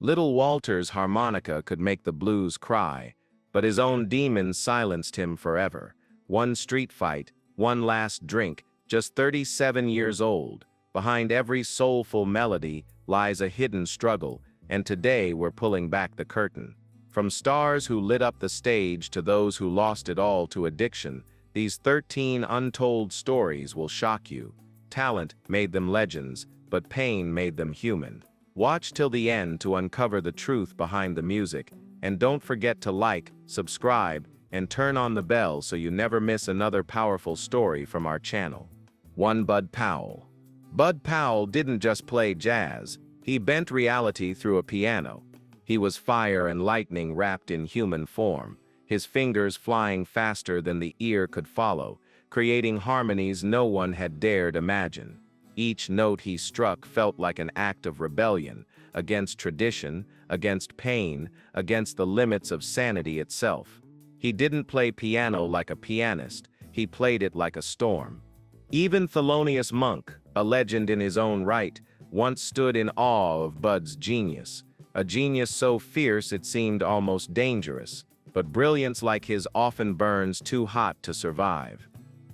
Little Walter's harmonica could make the blues cry, but his own demons silenced him forever. One street fight, one last drink, just 37 years old. Behind every soulful melody lies a hidden struggle, and today we're pulling back the curtain. From stars who lit up the stage to those who lost it all to addiction, these 13 untold stories will shock you. Talent made them legends, but pain made them human. Watch till the end to uncover the truth behind the music, and don't forget to like, subscribe, and turn on the bell so you never miss another powerful story from our channel. 1. Bud Powell. Bud Powell didn't just play jazz, he bent reality through a piano. He was fire and lightning wrapped in human form, his fingers flying faster than the ear could follow, creating harmonies no one had dared imagine. Each note he struck felt like an act of rebellion, against tradition, against pain, against the limits of sanity itself. He didn't play piano like a pianist, he played it like a storm. Even Thelonious Monk, a legend in his own right, once stood in awe of Bud's genius, a genius so fierce it seemed almost dangerous, but brilliance like his often burns too hot to survive.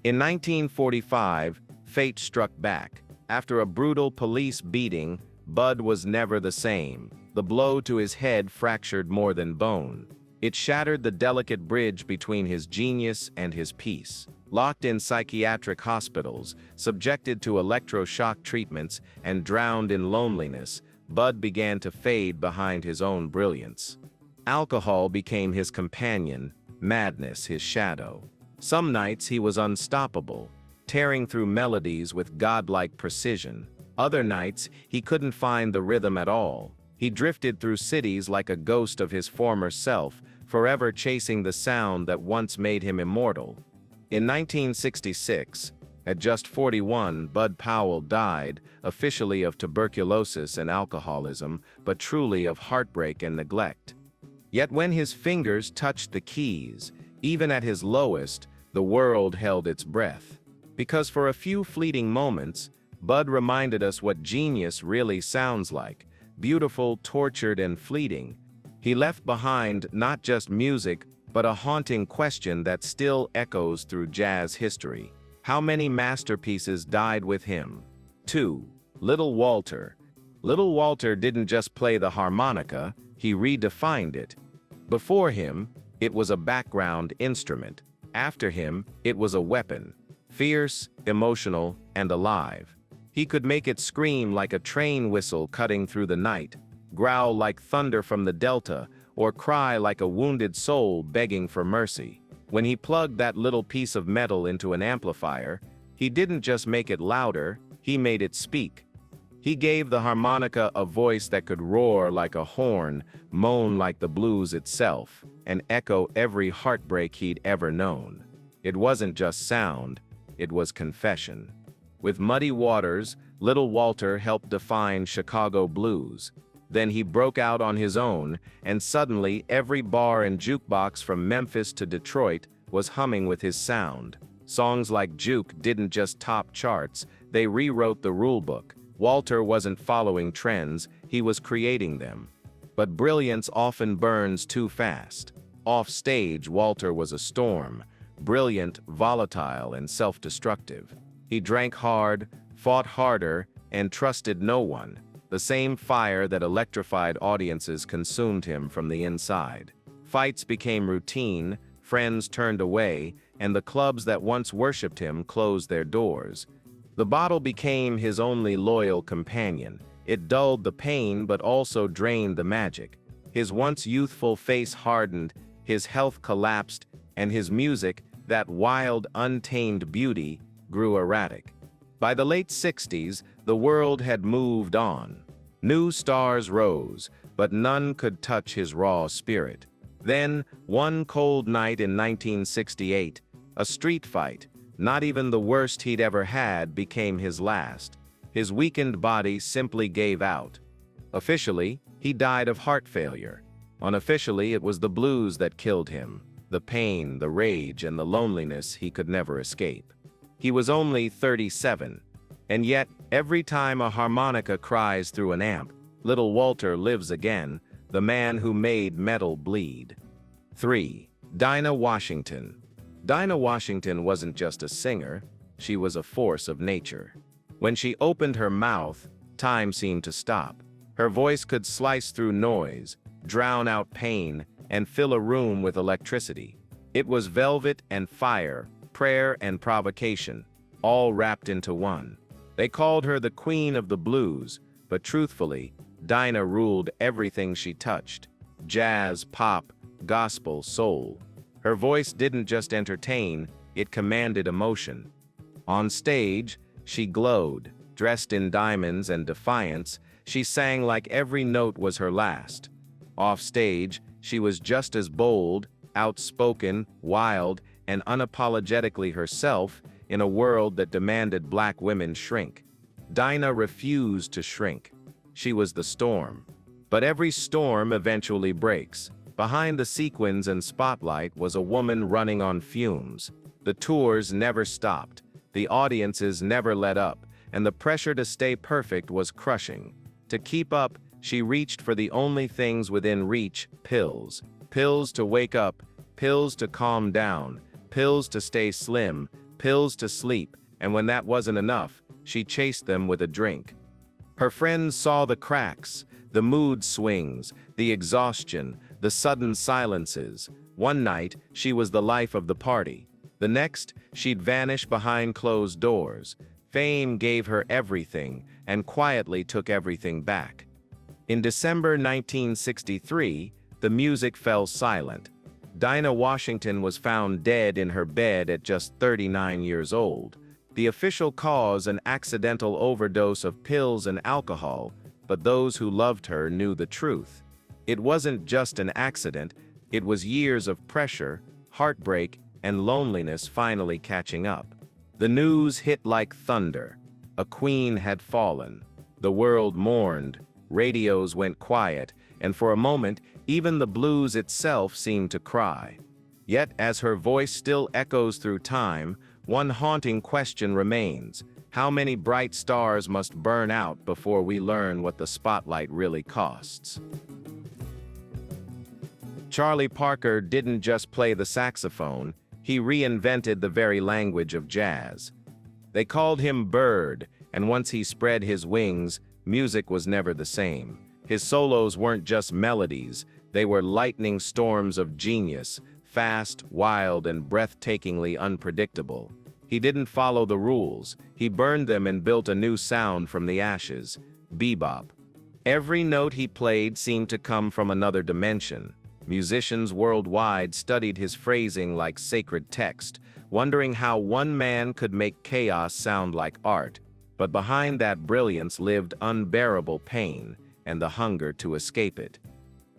In 1945, fate struck back. After a brutal police beating, Bud was never the same. The blow to his head fractured more than bone. It shattered the delicate bridge between his genius and his peace. Locked in psychiatric hospitals, subjected to electroshock treatments, and drowned in loneliness, Bud began to fade behind his own brilliance. Alcohol became his companion, madness his shadow. Some nights he was unstoppable, tearing through melodies with godlike precision. Other nights, he couldn't find the rhythm at all. He drifted through cities like a ghost of his former self, forever chasing the sound that once made him immortal. In 1966, at just 41, Bud Powell died, officially of tuberculosis and alcoholism, but truly of heartbreak and neglect. Yet when his fingers touched the keys, even at his lowest, the world held its breath. Because for a few fleeting moments, Bud reminded us what genius really sounds like, beautiful, tortured, and fleeting. He left behind not just music, but a haunting question that still echoes through jazz history. How many masterpieces died with him? 2. Little Walter. Little Walter didn't just play the harmonica, he redefined it. Before him, it was a background instrument. After him, it was a weapon. Fierce, emotional, and alive. He could make it scream like a train whistle cutting through the night, growl like thunder from the delta, or cry like a wounded soul begging for mercy. When he plugged that little piece of metal into an amplifier, he didn't just make it louder, he made it speak. He gave the harmonica a voice that could roar like a horn, moan like the blues itself, and echo every heartbreak he'd ever known. It wasn't just sound, it was confession. With Muddy Waters, Little Walter helped define Chicago blues. Then he broke out on his own, and suddenly every bar and jukebox from Memphis to Detroit was humming with his sound. Songs like Juke didn't just top charts, they rewrote the rulebook. Walter wasn't following trends, he was creating them. But brilliance often burns too fast. Off stage, Walter was a storm, brilliant, volatile, and self-destructive. He drank hard, fought harder, and trusted no one. The same fire that electrified audiences consumed him from the inside. Fights became routine, friends turned away, and the clubs that once worshipped him closed their doors. The bottle became his only loyal companion. It dulled the pain but also drained the magic. His once youthful face hardened, his health collapsed, and his music, that wild, untamed beauty, grew erratic. By the late 60s, the world had moved on. New stars rose, but none could touch his raw spirit. Then, one cold night in 1968, a street fight, not even the worst he'd ever had, became his last. His weakened body simply gave out. Officially, he died of heart failure. Unofficially, it was the blues that killed him, the pain, the rage, and the loneliness he could never escape. He was only 37. And yet, every time a harmonica cries through an amp, Little Walter lives again, the man who made metal bleed. 3. Dinah Washington. Dinah Washington wasn't just a singer, she was a force of nature. When she opened her mouth, time seemed to stop. Her voice could slice through noise, drown out pain, and fill a room with electricity. It was velvet and fire, prayer and provocation, all wrapped into one. They called her the Queen of the Blues, but truthfully, Dinah ruled everything she touched. Jazz, pop, gospel, soul. Her voice didn't just entertain, it commanded emotion. On stage, she glowed. Dressed in diamonds and defiance, she sang like every note was her last. Off stage, she was just as bold, outspoken, wild, and unapologetically herself in a world that demanded black women shrink. Dinah refused to shrink. She was the storm. But every storm eventually breaks. Behind the sequins and spotlight was a woman running on fumes. The tours never stopped. The audiences never let up, and the pressure to stay perfect was crushing. To keep up, she reached for the only things within reach: pills. Pills to wake up, pills to calm down, pills to stay slim, pills to sleep, and when that wasn't enough, she chased them with a drink. Her friends saw the cracks, the mood swings, the exhaustion, the sudden silences. One night, she was the life of the party. The next, she'd vanish behind closed doors. Fame gave her everything, and quietly took everything back. In December 1963, the music fell silent. Dinah Washington was found dead in her bed at just 39 years old. The official cause, an accidental overdose of pills and alcohol, but those who loved her knew the truth. It wasn't just an accident, it was years of pressure, heartbreak, and loneliness finally catching up. The news hit like thunder. A queen had fallen. The world mourned, radios went quiet, and for a moment, even the blues itself seemed to cry. Yet, as her voice still echoes through time, one haunting question remains: how many bright stars must burn out before we learn what the spotlight really costs? Charlie Parker didn't just play the saxophone, he reinvented the very language of jazz. They called him Bird, and once he spread his wings, music was never the same. His solos weren't just melodies, they were lightning storms of genius, fast, wild, and breathtakingly unpredictable. He didn't follow the rules, he burned them and built a new sound from the ashes: bebop. Every note he played seemed to come from another dimension. Musicians worldwide studied his phrasing like sacred text, wondering how one man could make chaos sound like art. But behind that brilliance lived unbearable pain and the hunger to escape it.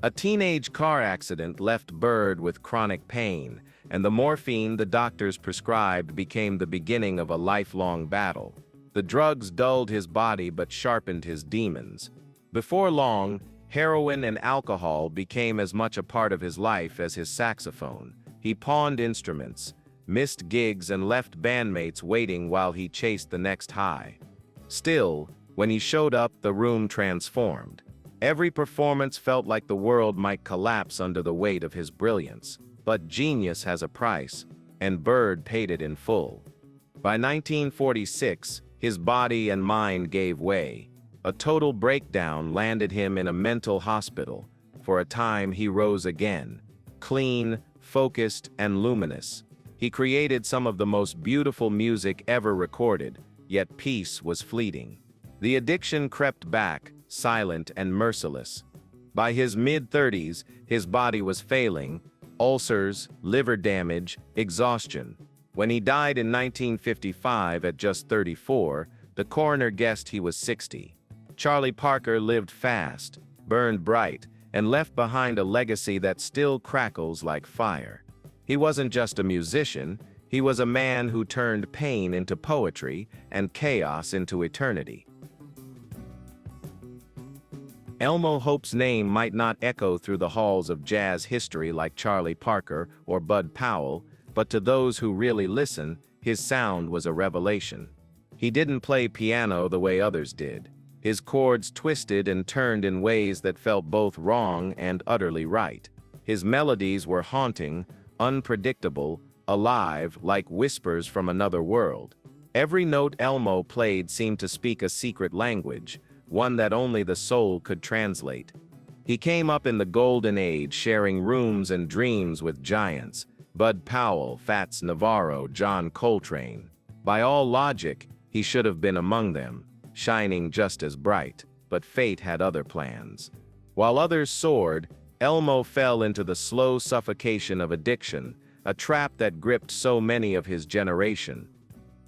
A teenage car accident left Bird with chronic pain, and the morphine the doctors prescribed became the beginning of a lifelong battle. The drugs dulled his body but sharpened his demons. Before long, heroin and alcohol became as much a part of his life as his saxophone. He pawned instruments, missed gigs, and left bandmates waiting while he chased the next high. Still, when he showed up, the room transformed. Every performance felt like the world might collapse under the weight of his brilliance. But genius has a price, and Bird paid it in full. By 1946, his body and mind gave way. A total breakdown landed him in a mental hospital. For a time, he rose again, clean, focused, and luminous. He created some of the most beautiful music ever recorded, yet peace was fleeting. The addiction crept back, silent and merciless. By his mid-30s, his body was failing: ulcers, liver damage, exhaustion. When he died in 1955 at just 34, the coroner guessed he was 60. Charlie Parker lived fast, burned bright, and left behind a legacy that still crackles like fire. He wasn't just a musician, he was a man who turned pain into poetry and chaos into eternity. Elmo Hope's name might not echo through the halls of jazz history like Charlie Parker or Bud Powell, but to those who really listen, his sound was a revelation. He didn't play piano the way others did. His chords twisted and turned in ways that felt both wrong and utterly right. His melodies were haunting, unpredictable, alive, like whispers from another world. Every note Elmo played seemed to speak a secret language, one that only the soul could translate. He came up in the golden age, sharing rooms and dreams with giants: Bud Powell, Fats Navarro, John Coltrane. By all logic, he should have been among them, shining just as bright, but fate had other plans. While others soared, Elmo fell into the slow suffocation of addiction, a trap that gripped so many of his generation.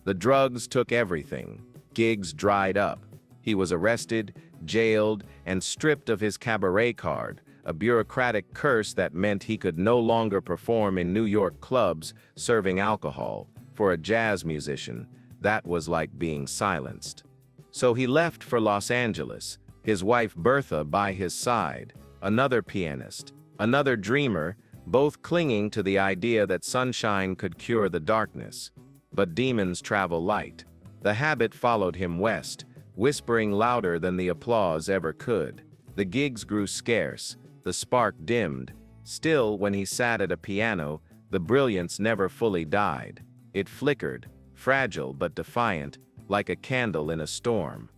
The drugs took everything. Gigs dried up. He was arrested, jailed, and stripped of his cabaret card, a bureaucratic curse that meant he could no longer perform in New York clubs serving alcohol. For a jazz musician, that was like being silenced. So he left for Los Angeles, his wife Bertha by his side, another pianist, another dreamer, both clinging to the idea that sunshine could cure the darkness. But demons travel light. The habit followed him west, whispering louder than the applause ever could. The gigs grew scarce, the spark dimmed. Still, when he sat at a piano, the brilliance never fully died. It flickered, fragile but defiant, like a candle in a storm.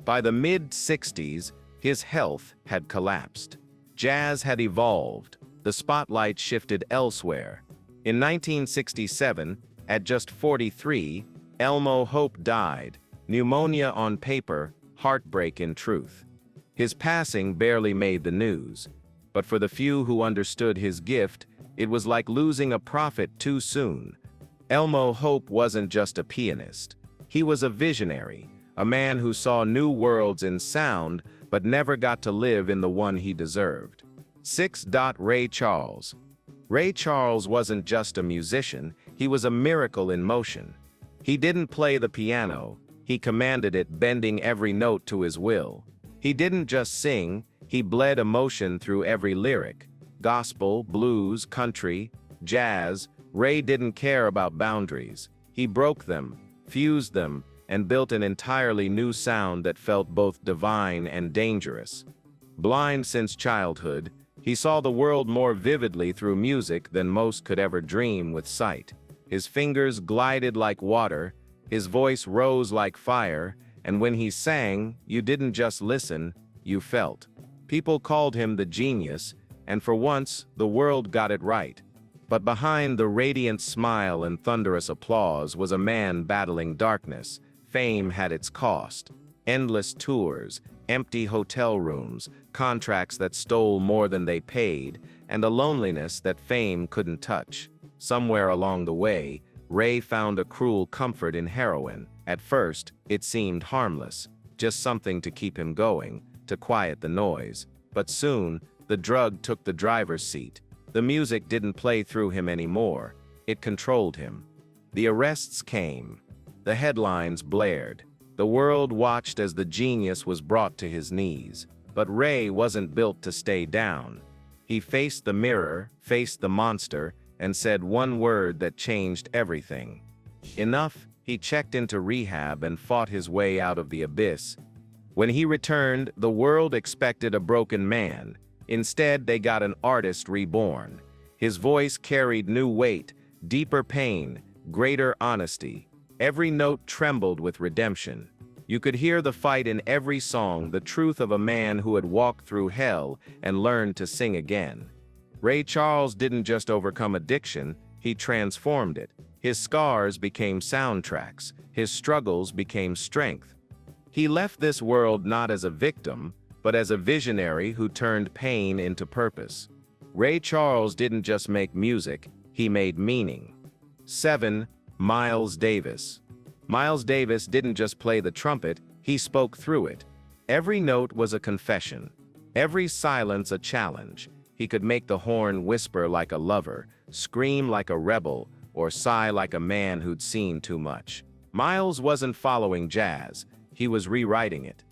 By the mid-60s, his health had collapsed. Jazz had evolved. The spotlight shifted elsewhere. In 1967, at just 43, Elmo Hope died. Pneumonia on paper, heartbreak in truth. His passing barely made the news, but for the few who understood his gift, it was like losing a prophet too soon. Elmo Hope wasn't just a pianist. He was a visionary, a man who saw new worlds in sound but never got to live in the one he deserved. 6. Ray Charles. Ray Charles wasn't just a musician, he was a miracle in motion. He didn't play the piano, he commanded it, bending every note to his will. He didn't just sing, he bled emotion through every lyric. Gospel, blues, country, jazz, Ray didn't care about boundaries. He broke them, fused them, and built an entirely new sound that felt both divine and dangerous. Blind since childhood, he saw the world more vividly through music than most could ever dream with sight. His fingers glided like water, his voice rose like fire, and when he sang, you didn't just listen, you felt. People called him the genius, and for once, the world got it right. But behind the radiant smile and thunderous applause was a man battling darkness. Fame had its cost. Endless tours, empty hotel rooms, contracts that stole more than they paid, and a loneliness that fame couldn't touch. Somewhere along the way, Ray found a cruel comfort in heroin. At first, it seemed harmless, just something to keep him going, to quiet the noise. But soon, the drug took the driver's seat. The music didn't play through him anymore. It controlled him. The arrests came. The headlines blared. The world watched as the genius was brought to his knees. But Ray wasn't built to stay down. He faced the mirror, faced the monster, and said one word that changed everything. Enough. He checked into rehab and fought his way out of the abyss. When he returned, the world expected a broken man. Instead, they got an artist reborn. His voice carried new weight, deeper pain, greater honesty. Every note trembled with redemption. You could hear the fight in every song, the truth of a man who had walked through hell and learned to sing again. Ray Charles didn't just overcome addiction, he transformed it. His scars became soundtracks, his struggles became strength. He left this world not as a victim, but as a visionary who turned pain into purpose. Ray Charles didn't just make music, he made meaning. 7. Miles Davis. Miles Davis didn't just play the trumpet, he spoke through it. Every note was a confession, every silence a challenge. He could make the horn whisper like a lover, scream like a rebel, or sigh like a man who'd seen too much. Miles wasn't following jazz, he was rewriting it.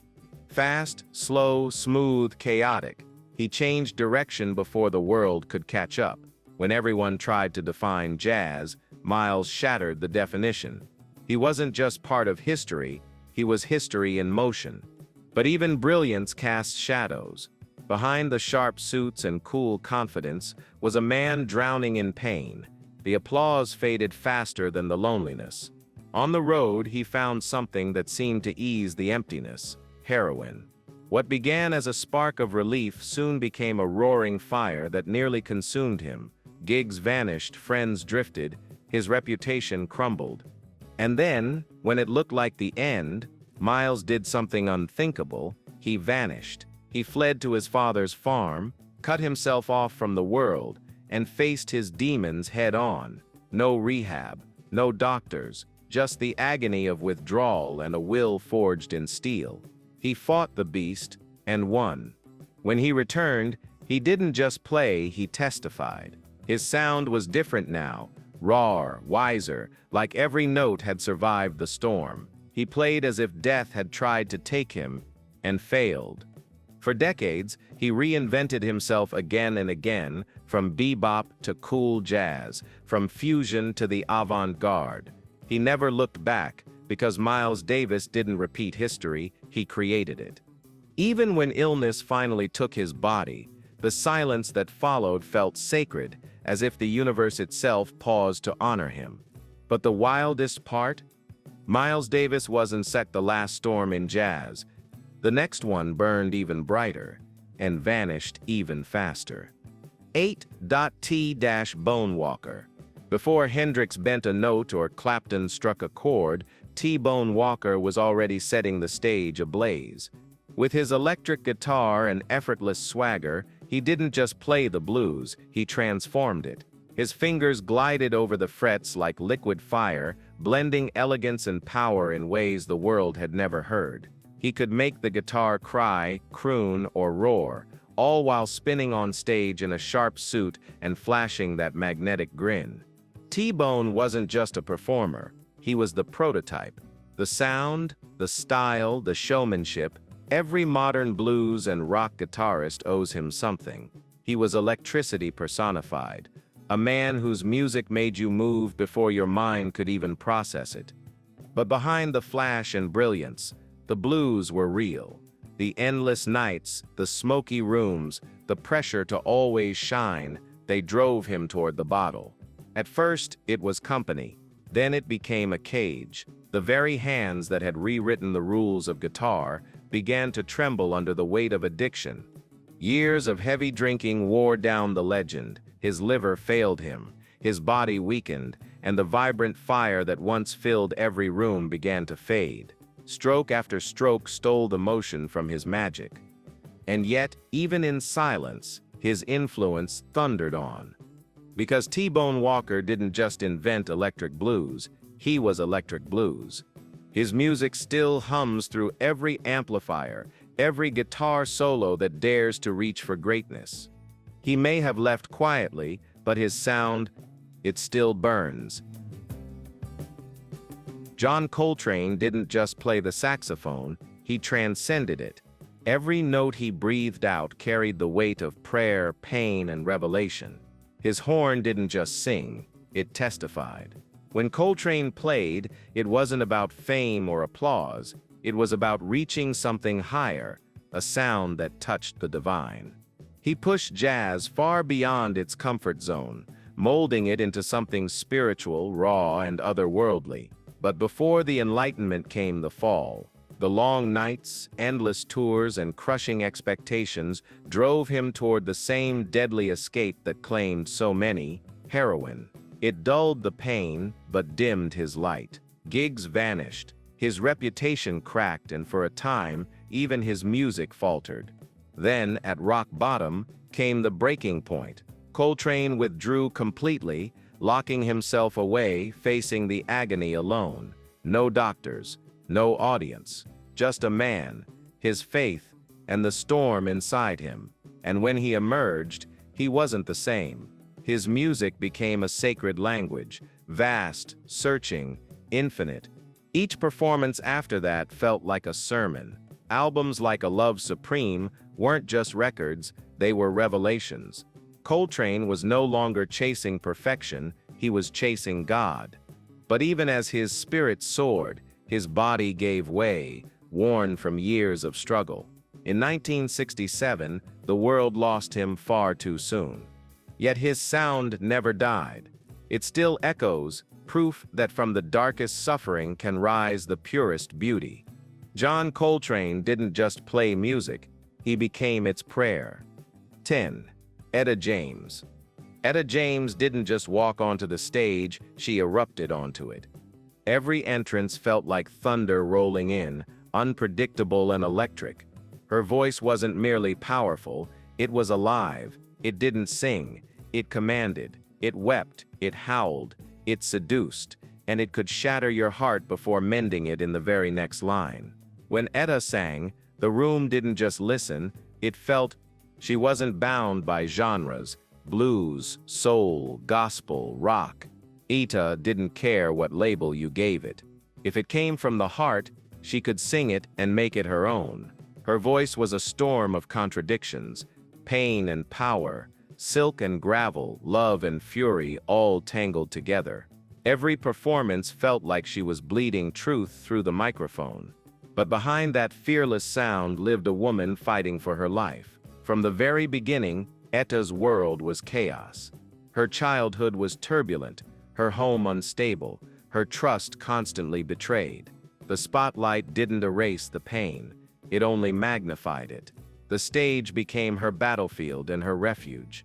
Fast, slow, smooth, chaotic. He changed direction before the world could catch up. When everyone tried to define jazz, Miles shattered the definition. He wasn't just part of history, he was history in motion. But even brilliance casts shadows. Behind the sharp suits and cool confidence was a man drowning in pain. The applause faded faster than the loneliness. On the road, he found something that seemed to ease the emptiness: heroin. What began as a spark of relief soon became a roaring fire that nearly consumed him. Gigs vanished, friends drifted, his reputation crumbled. And then, when it looked like the end, Miles did something unthinkable. He vanished. He fled to his father's farm, cut himself off from the world, and faced his demons head-on. No rehab, no doctors, just the agony of withdrawal and a will forged in steel. He fought the beast, and won. When he returned, he didn't just play, he testified. His sound was different now, raw, wiser, like every note had survived the storm. He played as if death had tried to take him, and failed. For decades, he reinvented himself again and again, from bebop to cool jazz, from fusion to the avant-garde. He never looked back, because Miles Davis didn't repeat history, he created it. Even when illness finally took his body, the silence that followed felt sacred, as if the universe itself paused to honor him. But the wildest part? Miles Davis wasn't the last storm in jazz. The next one burned even brighter, and vanished even faster. 8.T-Bonewalker. Before Hendrix bent a note or Clapton struck a chord, T-Bone Walker was already setting the stage ablaze. With his electric guitar and effortless swagger, he didn't just play the blues, he transformed it. His fingers glided over the frets like liquid fire, blending elegance and power in ways the world had never heard. He could make the guitar cry, croon, or roar, all while spinning on stage in a sharp suit and flashing that magnetic grin. T-Bone wasn't just a performer, he was the prototype. The sound, the style, the showmanship, every modern blues and rock guitarist owes him something. He was electricity personified, a man whose music made you move before your mind could even process it. But behind the flash and brilliance, the blues were real. The endless nights, the smoky rooms, the pressure to always shine, they drove him toward the bottle. At first, it was company. Then it became a cage. The very hands that had rewritten the rules of guitar began to tremble under the weight of addiction. Years of heavy drinking wore down the legend. His liver failed him, his body weakened, and the vibrant fire that once filled every room began to fade. Stroke after stroke stole the motion from his magic. And yet, even in silence, his influence thundered on. Because T-Bone Walker didn't just invent electric blues, he was electric blues. His music still hums through every amplifier, every guitar solo that dares to reach for greatness. He may have left quietly, but his sound, it still burns. John Coltrane didn't just play the saxophone, he transcended it. Every note he breathed out carried the weight of prayer, pain, and revelation. His horn didn't just sing, it testified. When Coltrane played, it wasn't about fame or applause, it was about reaching something higher, a sound that touched the divine. He pushed jazz far beyond its comfort zone, molding it into something spiritual, raw, and otherworldly. But before the Enlightenment came the fall. The long nights, endless tours, and crushing expectations drove him toward the same deadly escape that claimed so many: heroin. It dulled the pain, but dimmed his light. Gigs vanished, his reputation cracked, and for a time, even his music faltered. Then, at rock bottom, came the breaking point. Coltrane withdrew completely, locking himself away, facing the agony alone. No doctors, no audience, just a man, his faith, and the storm inside him. And when he emerged, he wasn't the same. His music became a sacred language, vast, searching, infinite. Each performance after that felt like a sermon. Albums like A Love Supreme weren't just records, they were revelations. Coltrane was no longer chasing perfection, he was chasing God. But even as his spirit soared, his body gave way. worn from years of struggle. In 1967, the world lost him far too soon. Yet his sound never died. It still echoes, proof that from the darkest suffering can rise the purest beauty. John Coltrane didn't just play music, he became its prayer. 10. Etta James. Etta James didn't just walk onto the stage, she erupted onto it. Every entrance felt like thunder rolling in, unpredictable and electric. Her voice wasn't merely powerful, it was alive. It didn't sing, it commanded, it wept, it howled, it seduced, and it could shatter your heart before mending it in the very next line. When Etta sang, the room didn't just listen, it felt. She wasn't bound by genres, blues, soul, gospel, rock. Etta didn't care what label you gave it. If it came from the heart, she could sing it and make it her own. Her voice was a storm of contradictions, pain and power, silk and gravel, love and fury, all tangled together. Every performance felt like she was bleeding truth through the microphone. But behind that fearless sound lived a woman fighting for her life. From the very beginning, Etta's world was chaos. Her childhood was turbulent, her home unstable, her trust constantly betrayed. The spotlight didn't erase the pain, it only magnified it. The stage became her battlefield and her refuge.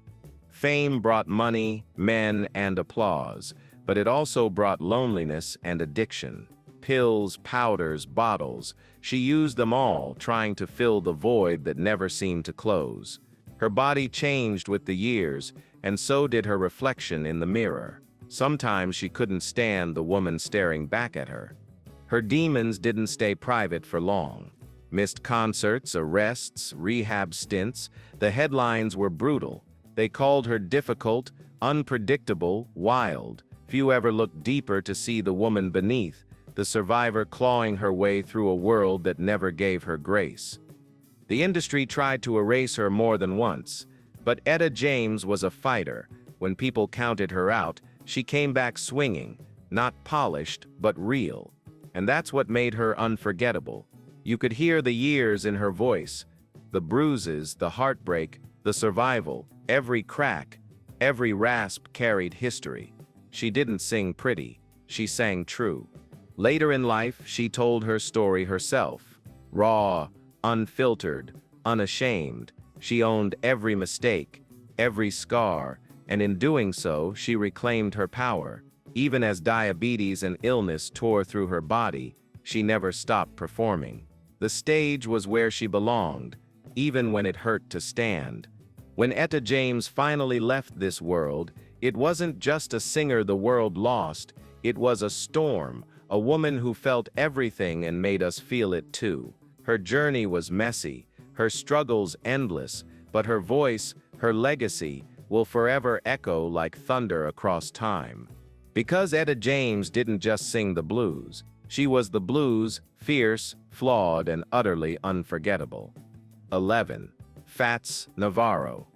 Fame brought money, men, and applause, but it also brought loneliness and addiction. Pills, powders, bottles, she used them all, trying to fill the void that never seemed to close. Her body changed with the years, and so did her reflection in the mirror. Sometimes she couldn't stand the woman staring back at her. Her demons didn't stay private for long. Missed concerts, arrests, rehab stints, the headlines were brutal. They called her difficult, unpredictable, wild. Few ever looked deeper to see the woman beneath, the survivor clawing her way through a world that never gave her grace. The industry tried to erase her more than once, but Etta James was a fighter. When people counted her out, she came back swinging, not polished, but real. And that's what made her unforgettable. You could hear the years in her voice, the bruises, the heartbreak, the survival, every crack, every rasp carried history. She didn't sing pretty, she sang true. Later in life, she told her story herself. Raw, unfiltered, unashamed, she owned every mistake, every scar, and in doing so, she reclaimed her power. Even as diabetes and illness tore through her body, she never stopped performing. The stage was where she belonged, even when it hurt to stand. When Etta James finally left this world, it wasn't just a singer the world lost, it was a storm, a woman who felt everything and made us feel it too. Her journey was messy, her struggles endless, but her voice, her legacy, will forever echo like thunder across time. Because Etta James didn't just sing the blues, she was the blues, fierce, flawed, and utterly unforgettable. 11. Fats Navarro.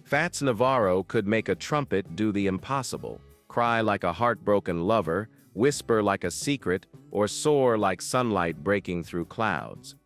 Fats Navarro could make a trumpet do the impossible, cry like a heartbroken lover, whisper like a secret, or soar like sunlight breaking through clouds.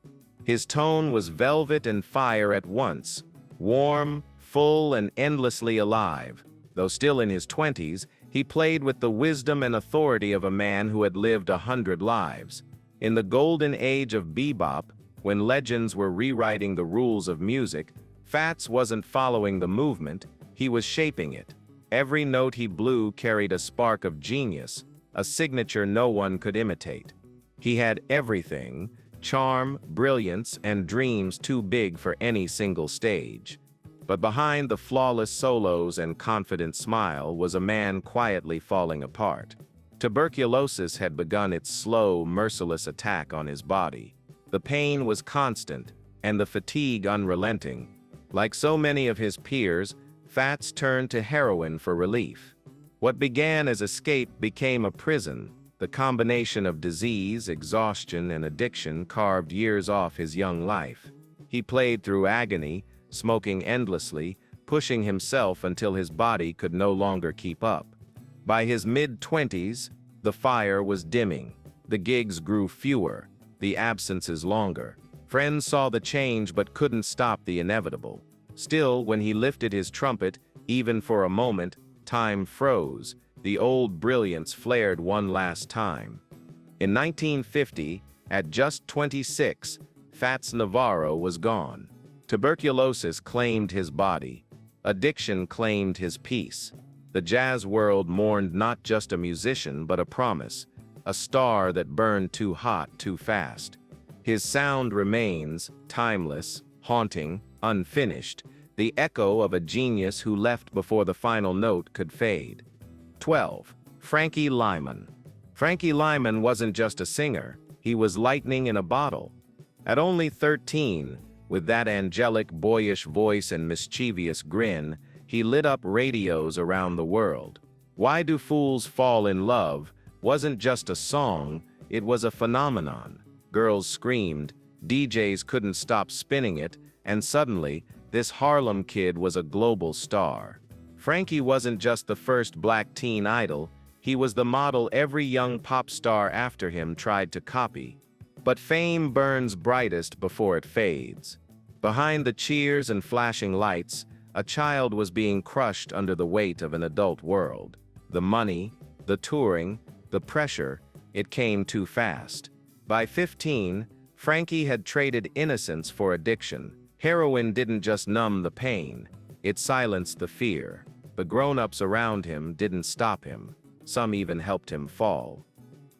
His tone was velvet and fire at once, warm, full, and endlessly alive. Though still in his 20s, he played with the wisdom and authority of a man who had lived 100 lives. In the golden age of bebop, when legends were rewriting the rules of music, Fats wasn't following the movement, he was shaping it. Every note he blew carried a spark of genius, a signature no one could imitate. He had everything: charm, brilliance, and dreams too big for any single stage. But behind the flawless solos and confident smile was a man quietly falling apart. Tuberculosis had begun its slow, merciless attack on his body. The pain was constant, and the fatigue unrelenting. Like so many of his peers, Fats turned to heroin for relief. What began as escape became a prison. The combination of disease, exhaustion, and addiction carved years off his young life. He played through agony, smoking endlessly, pushing himself until his body could no longer keep up. By his mid-20s, the fire was dimming. The gigs grew fewer. the absence is longer. Friends saw the change but couldn't stop the inevitable. Still, when he lifted his trumpet, even for a moment, time froze. The old brilliance flared one last time. In 1950, at just 26, Fats Navarro was gone. Tuberculosis claimed his body. Addiction claimed his peace. The jazz world mourned not just a musician but a promise, a star that burned too hot too fast. His sound remains, timeless, haunting, unfinished, the echo of a genius who left before the final note could fade. 12. Frankie Lymon. Frankie Lymon wasn't just a singer, he was lightning in a bottle. At only 13, with that angelic, boyish voice and mischievous grin, he lit up radios around the world. Why Do Fools Fall in Love wasn't just a song, it was a phenomenon. Girls screamed, DJs couldn't stop spinning it, and suddenly, this Harlem kid was a global star. Frankie wasn't just the first black teen idol, he was the model every young pop star after him tried to copy. But fame burns brightest before it fades. Behind the cheers and flashing lights, a child was being crushed under the weight of an adult world. The money, the touring, the pressure, it came too fast. By 15, Frankie had traded innocence for addiction. Heroin didn't just numb the pain, it silenced the fear. The grown-ups around him didn't stop him. Some even helped him fall.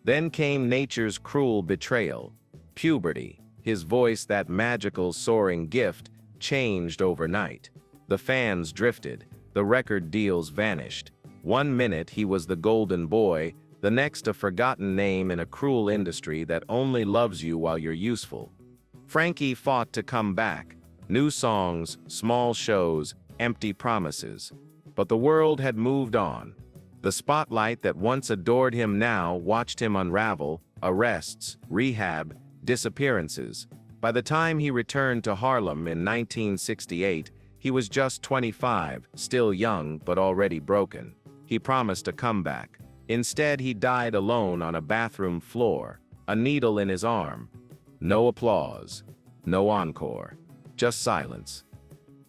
Then came nature's cruel betrayal. Puberty, his voice, that magical soaring gift, changed overnight. The fans drifted, the record deals vanished. One minute he was the golden boy, the next a forgotten name in a cruel industry that only loves you while you're useful. Frankie fought to come back. New songs, small shows, empty promises. But the world had moved on. The spotlight that once adored him now watched him unravel, arrests, rehab, disappearances. By the time he returned to Harlem in 1968, he was just 25, still young but already broken. He promised a comeback. Instead, he died alone on a bathroom floor, a needle in his arm. No applause, no encore, just silence.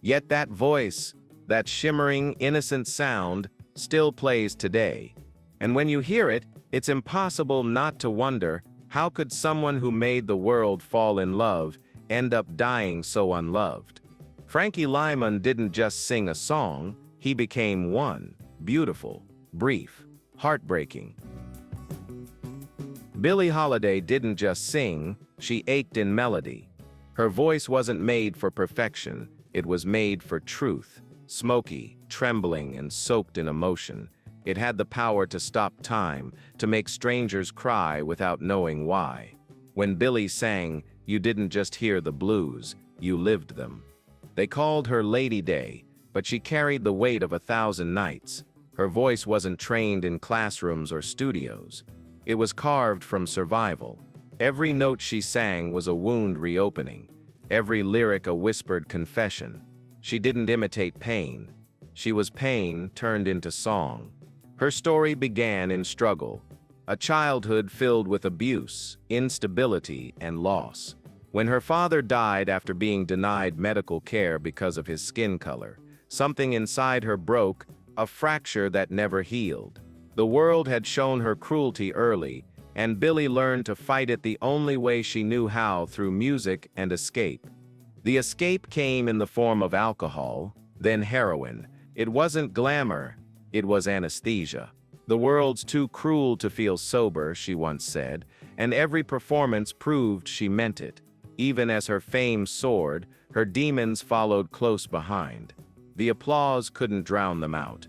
Yet that voice, that shimmering, innocent sound, still plays today. And when you hear it, it's impossible not to wonder, how could someone who made the world fall in love end up dying so unloved? Frankie Lymon didn't just sing a song, he became one. Beautiful, brief, heartbreaking. Billie Holiday didn't just sing, she ached in melody. Her voice wasn't made for perfection, it was made for truth. Smoky, trembling, and soaked in emotion, it had the power to stop time, to make strangers cry without knowing why. When Billie sang, you didn't just hear the blues, you lived them. They called her Lady Day, but she carried the weight of 1,000 nights. Her voice wasn't trained in classrooms or studios. It was carved from survival. Every note she sang was a wound reopening, every lyric a whispered confession. She didn't imitate pain. She was pain turned into song. Her story began in struggle, a childhood filled with abuse, instability, and loss. When her father died after being denied medical care because of his skin color, something inside her broke, a fracture that never healed. The world had shown her cruelty early, and Billie learned to fight it the only way she knew how, through music and escape. The escape came in the form of alcohol, then heroin. It wasn't glamour, it was anesthesia. The world's too cruel to feel sober, she once said, and every performance proved she meant it. Even as her fame soared, her demons followed close behind. The applause couldn't drown them out.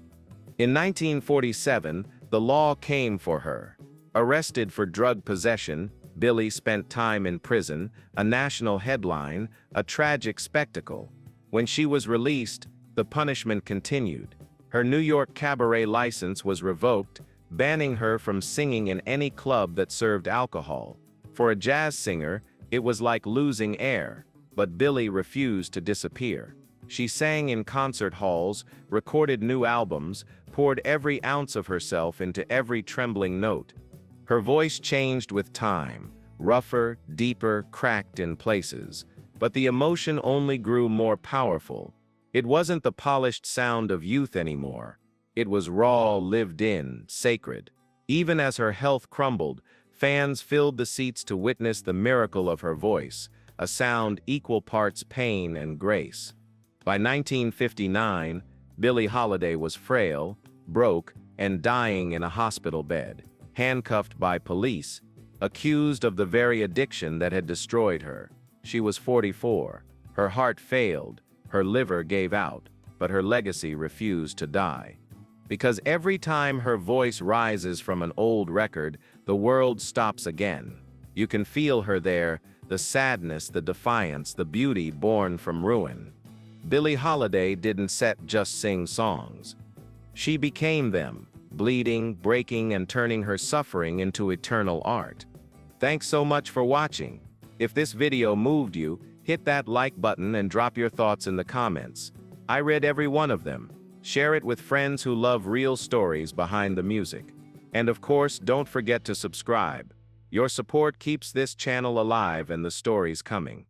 In 1947, the law came for her. Arrested for drug possession, Billie spent time in prison, a national headline, a tragic spectacle. When she was released, the punishment continued. Her New York cabaret license was revoked, banning her from singing in any club that served alcohol. For a jazz singer, it was like losing air, but Billie refused to disappear. She sang in concert halls, recorded new albums, poured every ounce of herself into every trembling note. Her voice changed with time, rougher, deeper, cracked in places. But the emotion only grew more powerful. It wasn't the polished sound of youth anymore. It was raw, lived in, sacred. Even as her health crumbled, fans filled the seats to witness the miracle of her voice, a sound equal parts pain and grace. By 1959, Billie Holiday was frail, broke, and dying in a hospital bed, handcuffed by police, accused of the very addiction that had destroyed her. She was 44. Her heart failed, her liver gave out, but her legacy refused to die. Because every time her voice rises from an old record, the world stops again. You can feel her there, the sadness, the defiance, the beauty born from ruin. Billie Holiday didn't just sing songs. She became them, bleeding, breaking, and turning her suffering into eternal art. Thanks so much for watching. If this video moved you, hit that like button and drop your thoughts in the comments. I read every one of them. Share it with friends who love real stories behind the music. And of course, don't forget to subscribe. Your support keeps this channel alive and the stories coming.